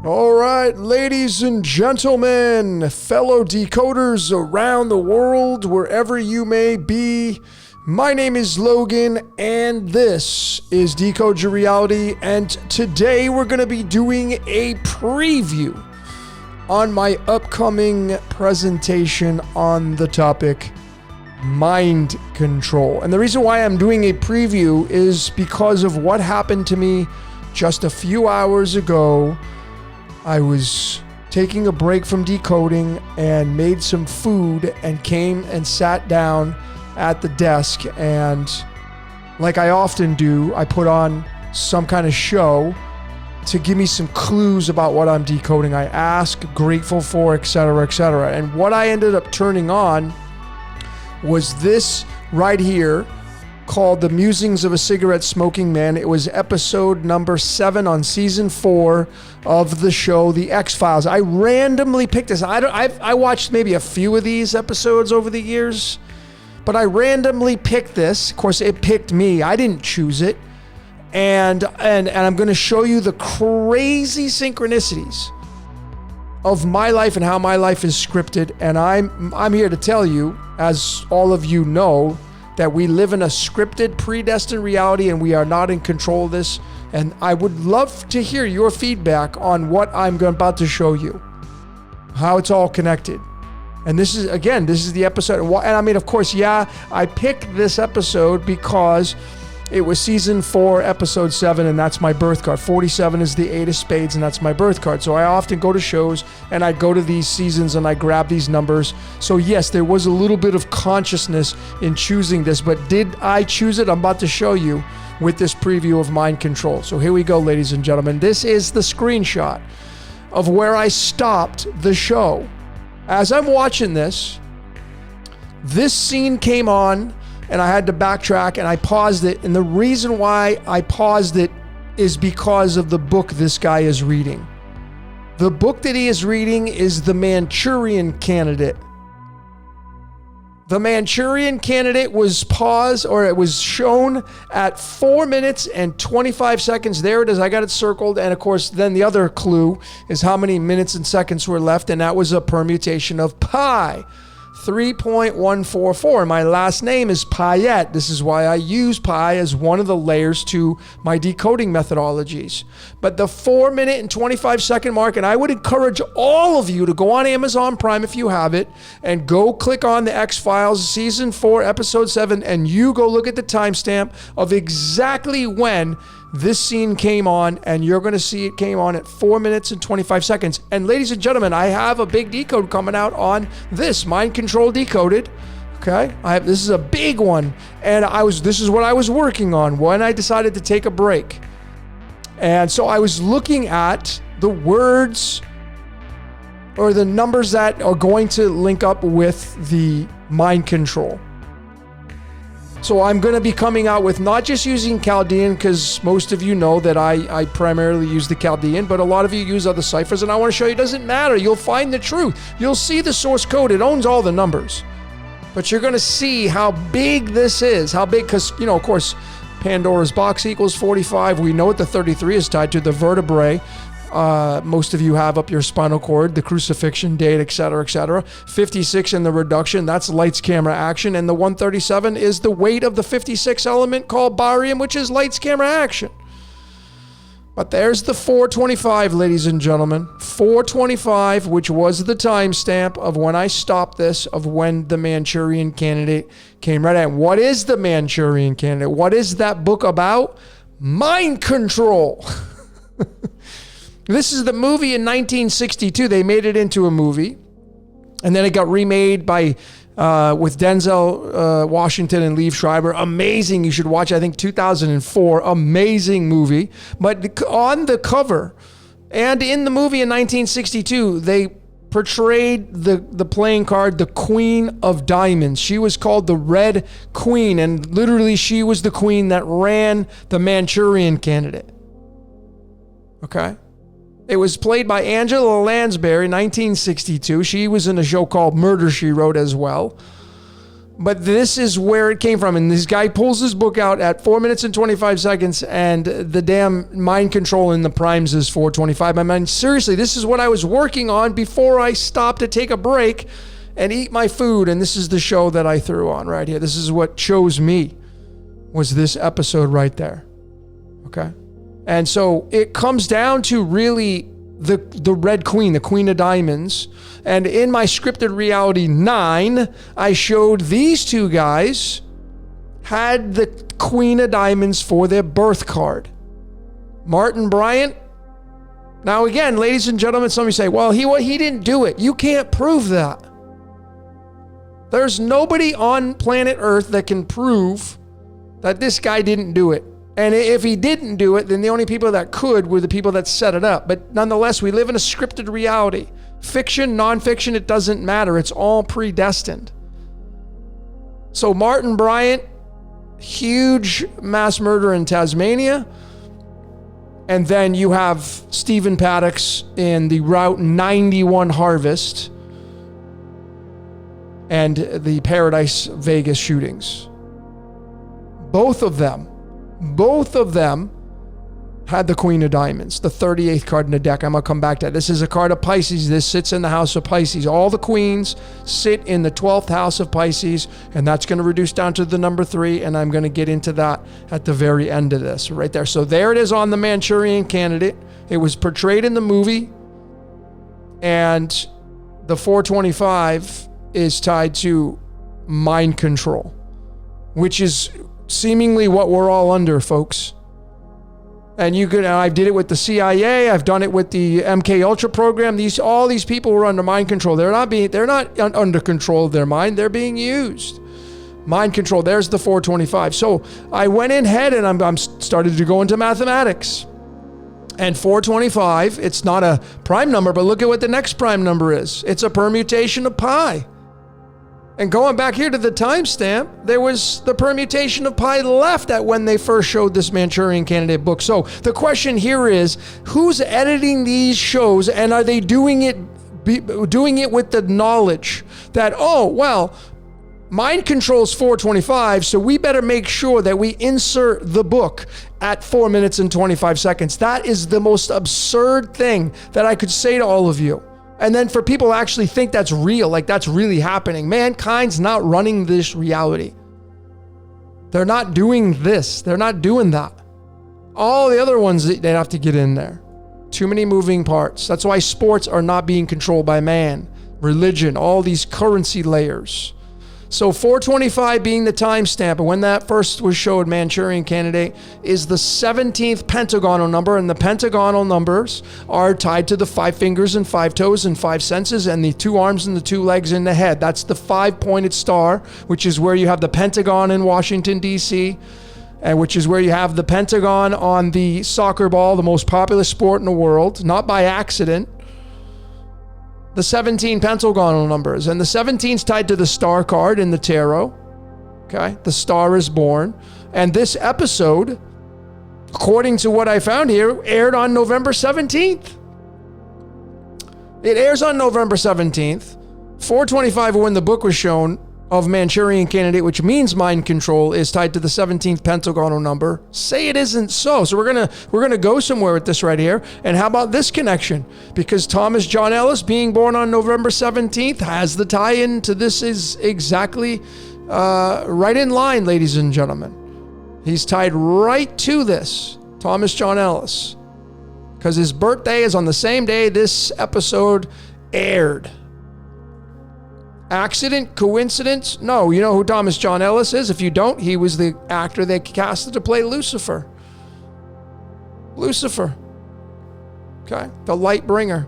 All right, ladies and gentlemen, fellow decoders around the world, wherever you may be, my name is Logan, and this is Decode Your Reality, and today we're going to be doing a preview on my upcoming presentation on the topic mind control. And the reason why I'm doing a preview is because of what happened to me just a few hours ago. I was taking a break from decoding and made some food and came and sat down at the desk, and like I often do, I put on some kind of show to give me some clues about what I'm decoding. I ask, grateful for, etc., etc. And what I ended up turning on was this right here, called The Musings of a Cigarette Smoking Man. It was episode number 7 on season 4 of the show, The X-Files. I randomly picked this. I watched maybe a few of these episodes over the years, but I randomly picked this. Of course, it picked me. I didn't choose it. And I'm going to show you the crazy synchronicities of my life and how my life is scripted. And I'm here to tell you, as all of you know, that we live in a scripted, predestined reality, and we are not in control of this. And I would love to hear your feedback on what I'm about to show you, how it's all connected. And this is the episode. And I mean, of course, I picked this episode because it was season 4, episode 7, and that's my birth card. 47 is the 8 of spades, and that's my birth card. So I often go to shows, and I go to these seasons, and I grab these numbers. So yes, there was a little bit of consciousness in choosing this, but did I choose it? I'm about to show you with this preview of mind control. So here we go, ladies and gentlemen. This is the screenshot of where I stopped the show. As I'm watching this scene came on, and I had to backtrack, and I paused it. And the reason why I paused it is because of the book this guy is reading. The book that he is reading is The Manchurian Candidate. The Manchurian Candidate was paused, or it was shown at 4 minutes and 25 seconds. There it is. I got it circled. And of course, then the other clue is how many minutes and seconds were left. And that was a permutation of pi. 3.144. My last name is Payette. This is why I use pi as one of the layers to my decoding methodologies. But the 4 minute and 25 second mark, and I would encourage all of you to go on Amazon Prime if you have it, and go click on the X-Files season 4, episode 7, and you go look at the timestamp of exactly when this scene came on, and you're going to see it came on at 4 minutes and 25 seconds. And ladies and gentlemen, I have a big decode coming out on this Mind Control Decoded. Okay, this is a big one, and this is what I was working on when I decided to take a break. And so I was looking at the words or the numbers that are going to link up with the mind control. So I'm going to be coming out with not just using Chaldean, because most of you know that I primarily use the Chaldean, but a lot of you use other ciphers, and I want to show you it doesn't matter. You'll find the truth. You'll see the source code. It owns all the numbers. But you're going to see how big this is. How big, because, of course, Pandora's box equals 45. We know what the 33 is tied to, the vertebrae. Most of you have up your spinal cord, the crucifixion date, etc., etc. 56 in the reduction, that's lights, camera, action. And the 137 is the weight of the 56 element called barium, which is lights, camera, action. But there's the 425, ladies and gentlemen. 425, which was the timestamp of when I stopped this, of when the Manchurian Candidate came right at. What is the Manchurian Candidate? What is that book about? Mind control. This is the movie in 1962. They made it into a movie, and then it got remade by with Denzel Washington and Liev Schreiber. Amazing. You should watch, I think, 2004. Amazing movie. But on the cover and in the movie in 1962, they portrayed the playing card, the Queen of Diamonds. She was called the Red Queen, and literally she was the queen that ran the Manchurian Candidate. Okay? It was played by Angela Lansbury in 1962. She was in a show called Murder, She Wrote as well. But this is where it came from. And this guy pulls his book out at 4 minutes and 25 seconds, and the damn mind control in the primes is 4:25. I mean, seriously, this is what I was working on before I stopped to take a break and eat my food. And this is the show that I threw on right here. This is what chose me, was this episode right there. Okay? And so it comes down to really the Red Queen, the Queen of Diamonds. And in my scripted reality 9, I showed these two guys had the Queen of Diamonds for their birth card. Martin Bryant. Now again, ladies and gentlemen, somebody say, well, he didn't do it. You can't prove that. There's nobody on planet Earth that can prove that this guy didn't do it. And if he didn't do it, then the only people that could were the people that set it up. But nonetheless, we live in a scripted reality. Fiction, nonfiction, it doesn't matter. It's all predestined. So Martin Bryant, huge mass murder in Tasmania. And then you have Stephen Paddock's in the Route 91 harvest and the Paradise Vegas shootings. Both of them had the Queen of Diamonds, the 38th card in the deck. I'm going to come back to that. This is a card of Pisces. This sits in the house of Pisces. All the queens sit in the 12th house of Pisces, and that's going to reduce down to the number 3, and I'm going to get into that at the very end of this, right there. So there it is on the Manchurian Candidate. It was portrayed in the movie, and the 425 is tied to mind control, which is seemingly what we're all under, folks. And I did it with the CIA. I've done it with the MK Ultra program. All these people were under mind control. They're not under control of their mind. They're being used. Mind control. There's the 425. So I went ahead and I'm started to go into mathematics. And 425, it's not a prime number, but look at what the next prime number is. It's a permutation of pi. And going back here to the timestamp, there was the permutation of pi left at when they first showed this Manchurian Candidate book. So the question here is, who's editing these shows, and are they doing it with the knowledge that, oh, well, mind control's 425, so we better make sure that we insert the book at 4 minutes and 25 seconds. That is the most absurd thing that I could say to all of you. And then for people to actually think that's real, like that's really happening. Mankind's not running this reality. They're not doing this. They're not doing that. All the other ones, they'd have to get in there. Too many moving parts. That's why sports are not being controlled by man. Religion, all these currency layers. So 425 being the timestamp, and when that first was showed, Manchurian Candidate, is the 17th pentagonal number, and the pentagonal numbers are tied to the 5 fingers and 5 toes and 5 senses and the 2 arms and the 2 legs in the head. That's the 5-pointed star, which is where you have the Pentagon in Washington, D.C., and which is where you have the Pentagon on the soccer ball, the most popular sport in the world, not by accident. The 17 pentagonal numbers, and the 17's tied to the star card in the tarot. Okay, the star is born. And this episode, according to what I found here, aired on November 17th. It airs on November 17th. 425 when the book was shown of Manchurian Candidate, which means mind control, is tied to the 17th pentagonal number. Say it isn't so. So we're gonna go somewhere with this right here. And how about this connection? Because Thomas John Ellis, being born on November 17th, has the tie-in to this is exactly right in line, ladies and gentlemen. He's tied right to this, Thomas John Ellis, because his birthday is on the same day this episode aired. Accident? Coincidence? No. You know who Thomas John Ellis is? If you don't, he was the actor they casted to play Lucifer. Lucifer. Okay? The light bringer.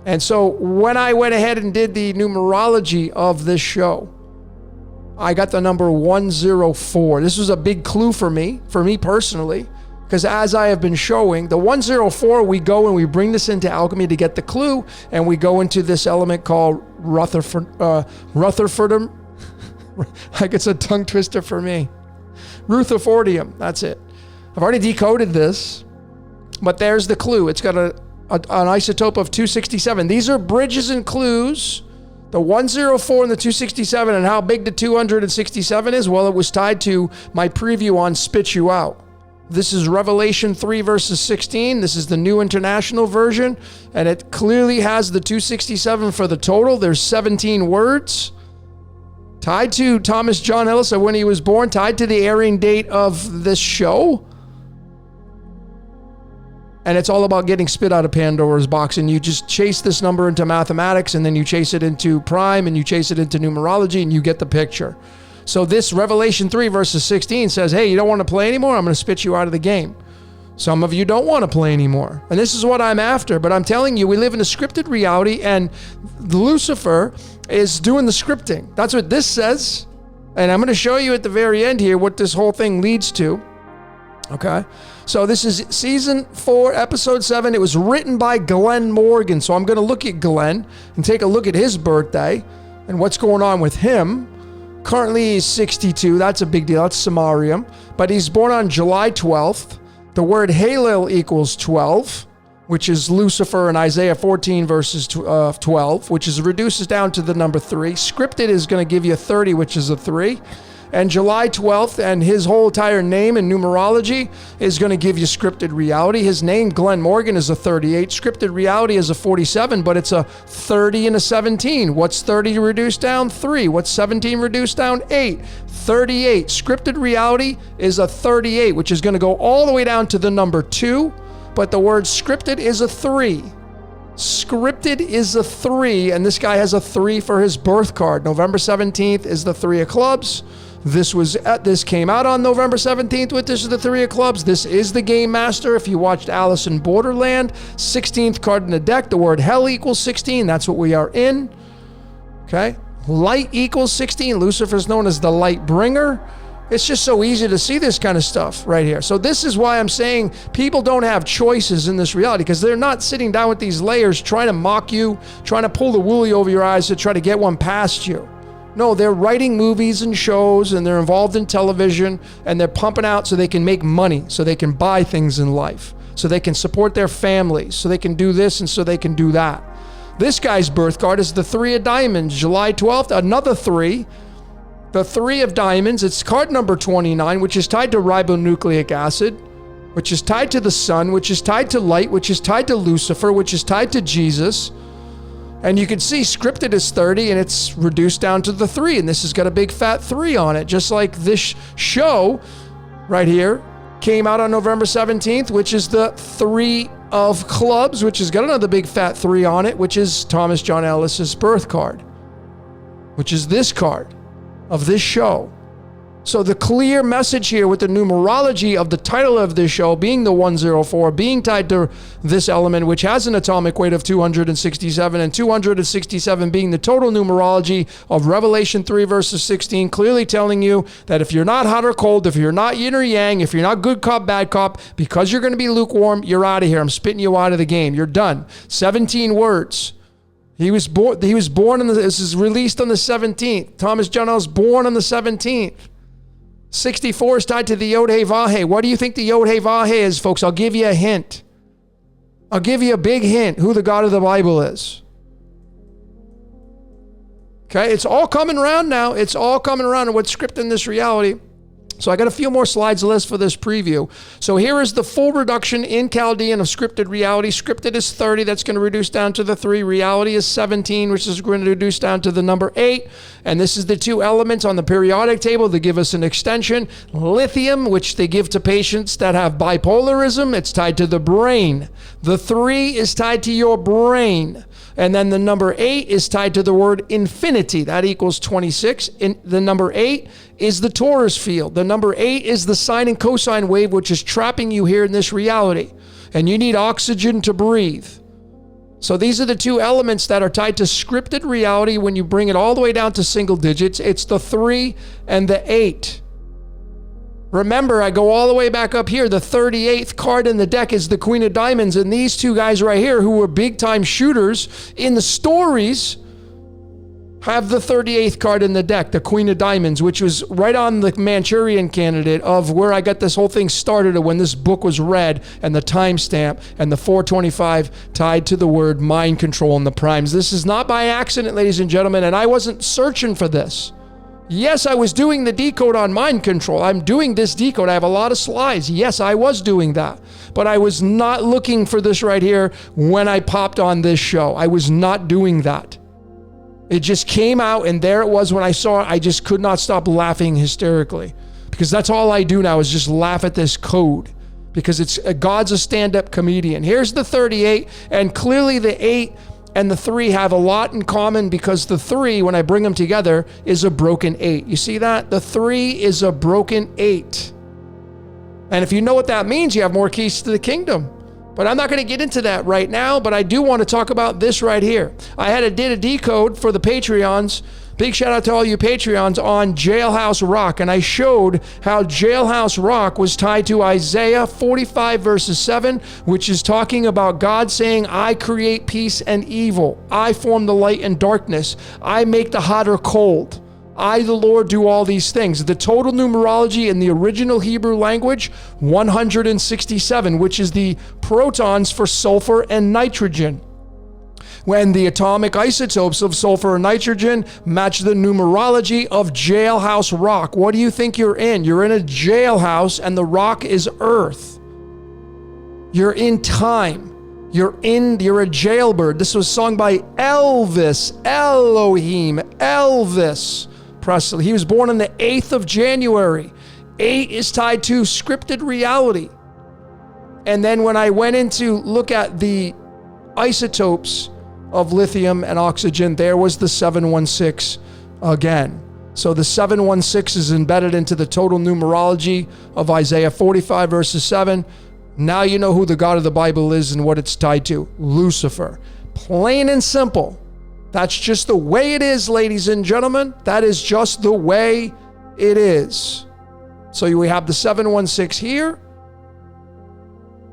And so when I went ahead and did the numerology of this show, I got the number 104. This was a big clue for me personally, because as I have been showing, the 104, we go and we bring this into alchemy to get the clue, and we go into this element called Rutherfordum. Like it's a tongue twister for me. Rutherfordium, that's it. I've already decoded this, but there's the clue. It's got an isotope of 267. These are bridges and clues The 104 and the 267, and how big the 267 is? Well, it was tied to my preview on Spit You Out. This is Revelation 3 verses 16. This is the New International Version, and it clearly has the 267 for the total. There's 17 words. Tied to Thomas John Ellis when he was born, tied to the airing date of this show. And it's all about getting spit out of Pandora's box. And you just chase this number into mathematics, and then you chase it into prime, and you chase it into numerology, and you get the picture. So this Revelation 3 verses 16 says, hey, you don't want to play anymore? I'm going to spit you out of the game. Some of you don't want to play anymore. And this is what I'm after. But I'm telling you, we live in a scripted reality, and Lucifer is doing the scripting. That's what this says. And I'm going to show you at the very end here what this whole thing leads to. Okay, so this is season 4, episode 7. It was written by Glenn Morgan. So I'm going to look at Glenn and take a look at his birthday and what's going on with him. Currently, he's 62. That's a big deal. That's Sumerian. But he's born on July 12th. The word Halil equals 12, which is Lucifer in Isaiah 14 verses 12, which reduces down to the number 3. Scripted is going to give you 30, which is a 3. And July 12th, and his whole entire name in numerology is going to give you scripted reality. His name, Glenn Morgan, is a 38. Scripted reality is a 47, but it's a 30 and a 17. What's 30 reduced down? 3. What's 17 reduced down? 8. 38. Scripted reality is a 38, which is going to go all the way down to the number 2, but the word scripted is a 3. Scripted is a 3, and this guy has a 3 for his birth card. November 17th is the 3 of clubs. This came out on November 17th with this is the 3 of clubs. This is the game master. If you watched Alice in Borderland, 16th card in the deck, the word hell equals 16. That's what we are in. Okay. Light equals 16. Lucifer's known as the light bringer. It's just so easy to see this kind of stuff right here. So this is why I'm saying people don't have choices in this reality, because they're not sitting down with these layers trying to mock you, trying to pull the woolly over your eyes to try to get one past you. No, they're writing movies and shows, and they're involved in television, and they're pumping out so they can make money, so they can buy things in life, so they can support their families, so they can do this and so they can do that. This guy's birth card is the 3 of diamonds, July 12th, another 3. The 3 of diamonds, it's card number 29, which is tied to ribonucleic acid, which is tied to the sun, which is tied to light, which is tied to Lucifer, which is tied to Jesus. And you can see scripted is 30, and it's reduced down to the 3. And this has got a big fat 3 on it, just like this show right here came out on November 17th, which is the 3 of clubs, which has got another big fat 3 on it, which is Thomas John Ellis's birth card, which is this card of this show. So the clear message here with the numerology of the title of this show being the 104, being tied to this element, which has an atomic weight of 267, and 267 being the total numerology of Revelation 3 verses 16, clearly telling you that if you're not hot or cold, if you're not yin or yang, if you're not good cop, bad cop, because you're going to be lukewarm, you're out of here. I'm spitting you out of the game. You're done. 17 words. He was born this is released on the 17th. Thomas John was born on the 17th. 64 is tied to the Yod He Vah He. What do you think the Yod He Vah He is, folks? I'll give you a hint. I'll give you a big hint who the God of the Bible is. Okay, it's all coming around now. It's all coming around and what's scripted in this reality. So I got a few more slides list for this preview. So here is the full reduction in Chaldean of scripted reality. Scripted is 30. That's going to reduce down to the 3. Reality is 17, which is going to reduce down to the number 8. And this is the 2 elements on the periodic table that give us an extension. Lithium, which they give to patients that have bipolarism. It's tied to the brain. The 3 is tied to your brain. And then the number 8 is tied to the word infinity. That equals 26. The number 8 is the torus field. The number 8 is the sine and cosine wave, which is trapping you here in this reality. And you need oxygen to breathe. So these are the 2 elements that are tied to scripted reality. When you bring it all the way down to single digits, it's the 3 and the 8. Remember, I go all the way back up here. The 38th card in the deck is the Queen of Diamonds. And these 2 guys right here who were big-time shooters in the stories, have the 38th card in the deck, the Queen of Diamonds, which was right on the Manchurian candidate of where I got this whole thing started when this book was read, and the timestamp and the 425 tied to the word mind control and the primes. This is not by accident, ladies and gentlemen, and I wasn't searching for this. Yes, I was doing the decode on mind control. I'm doing this decode. I have a lot of slides. Yes, I was doing that. But I was not looking for this right here when I popped on this show. I was not doing that. It just came out, and there it was when I saw it. I just could not stop laughing hysterically, because that's all I do now is just laugh at this code, because God's a stand-up comedian. Here's the 38, and clearly the 8 and the 3 have a lot in common, because the 3, when I bring them together, is a broken 8. You see that? The 3 is a broken 8. And if you know what that means, you have more keys to the kingdom. But I'm not going to get into that right now, but I do want to talk about this right here. I did a decode for the Patreons. Big shout out to all you Patreons on Jailhouse Rock. And I showed how Jailhouse Rock was tied to Isaiah 45 verses 7, which is talking about God saying, I create peace and evil. I form the light and darkness. I make the hot or cold. I, the Lord, do all these things. The total numerology in the original Hebrew language, 167, which is the protons for sulfur and nitrogen. When the atomic isotopes of sulfur and nitrogen match the numerology of Jailhouse Rock. What do you think you're in? You're in a jailhouse, and the rock is Earth. You're in time. You're a jailbird. This was sung by Elvis Presley. He was born on the 8th of January. 8 is tied to scripted reality. And then when I went in to look at the isotopes of lithium and oxygen, there was the 716 again. So the 716 is embedded into the total numerology of Isaiah 45 verses 7. Now you know who the God of the Bible is and what it's tied to. Lucifer. Plain and simple. That's just the way it is, ladies and gentlemen. That is just the way it is. So we have the 716 here,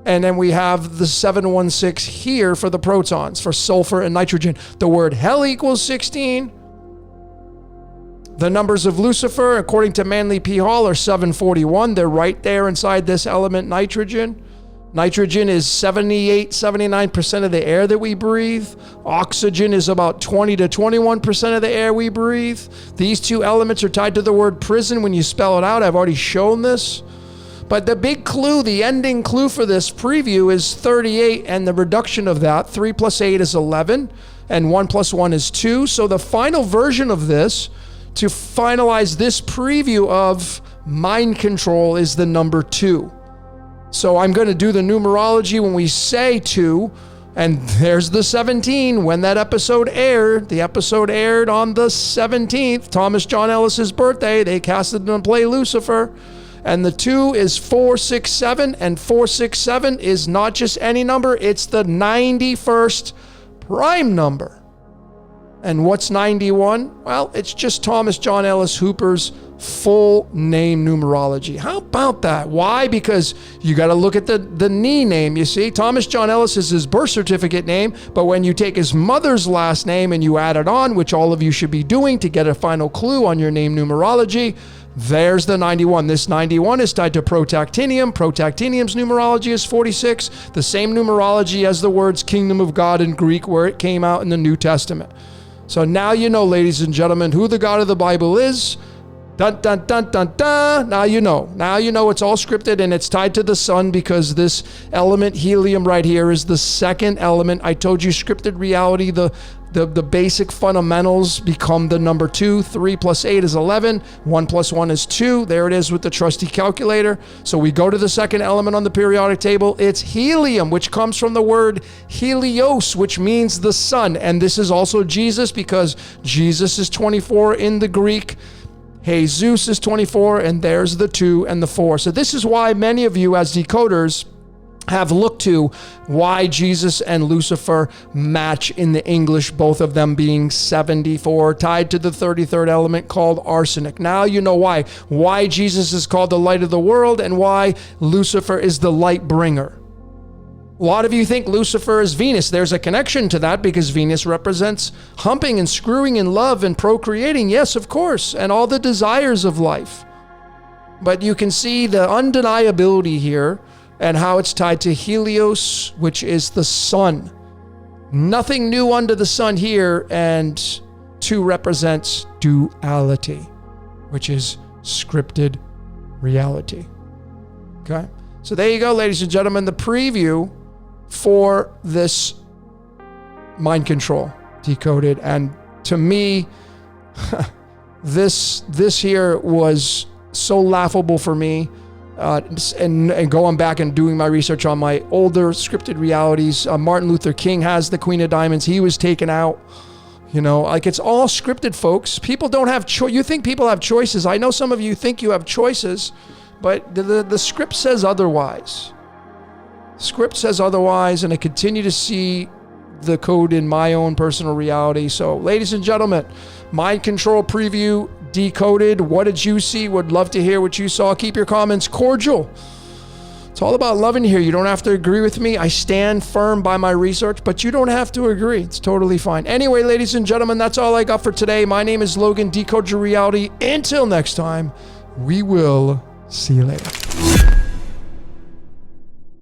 and then we have the 716 here for the protons, for sulfur and nitrogen. The word hell equals 16. The numbers of Lucifer, according to Manly P. Hall, are 741. They're right there inside this element nitrogen. Nitrogen is 79% of the air that we breathe. Oxygen is about 20 to 21% of the air we breathe. These two elements are tied to the word prison when you spell it out. I've already shown this. But the big clue, the ending clue for this preview is 38 and the reduction of that. 3 plus 8 is 11 and 1 plus 1 is 2. So the final version of this, to finalize this preview of mind control, is the number 2. So I'm going to do the numerology when we say 2, and there's the 17. When that episode aired, the episode aired on the 17th, Thomas John Ellis's birthday. They casted him to play Lucifer. And the 2 is 467, and 467 is not just any number, it's the 91st prime number. And what's 91? Well, it's just Thomas John Ellis Hooper's full name numerology. How about that? Why? Because you got to look at the knee name. You see, Thomas John Ellis is his birth certificate name, but when you take his mother's last name and you add it on, which all of you should be doing to get a final clue on your name numerology, there's the 91. This 91 is tied to protactinium. Protactinium's numerology is 46, the same numerology as the words kingdom of God in Greek, where it came out in the New Testament. So now you know, ladies and gentlemen, who the God of the Bible is. Dun, dun, dun, dun, dun. Now you know. Now you know it's all scripted, and it's tied to the sun because this element helium right here is the second element. I told you scripted reality, the basic fundamentals become the number 2. 3 plus 8 is 11. 1 plus 1 is 2. There it is with the trusty calculator. So we go to the second element on the periodic table. It's helium, which comes from the word helios, which means the sun. And this is also Jesus, because Jesus is 24 in the Greek. Jesus is 24, and there's the 2 and the 4. So this is why many of you as decoders have looked to why Jesus and Lucifer match in the English, both of them being 74, tied to the 33rd element called arsenic. Now you know why Jesus is called the light of the world and why Lucifer is the light bringer. A lot of you think Lucifer is Venus. There's a connection to that because Venus represents humping and screwing and love and procreating. Yes, of course, and all the desires of life. But you can see the undeniability here and how it's tied to Helios, which is the sun. Nothing new under the sun here, and 2 represents duality, which is scripted reality. Okay? So there you go, ladies and gentlemen, the preview for this mind control decoded. And to me, this here was so laughable for me. And going back and doing my research on my older scripted realities, Martin Luther King has the Queen of Diamonds. He was taken out. You know, like it's all scripted, folks. People don't have you think people have choices. I know some of you think you have choices, but the script says otherwise. Script says otherwise, and I continue to see the code in my own personal reality. So, ladies and gentlemen, mind control preview decoded. What did you see? Would love to hear what you saw. Keep your comments cordial. It's all about loving here. You don't have to agree with me. I stand firm by my research, but you don't have to agree. It's totally fine. Anyway, ladies and gentlemen, that's all I got for today. My name is Logan, Decode Your Reality. Until next time, we will see you later.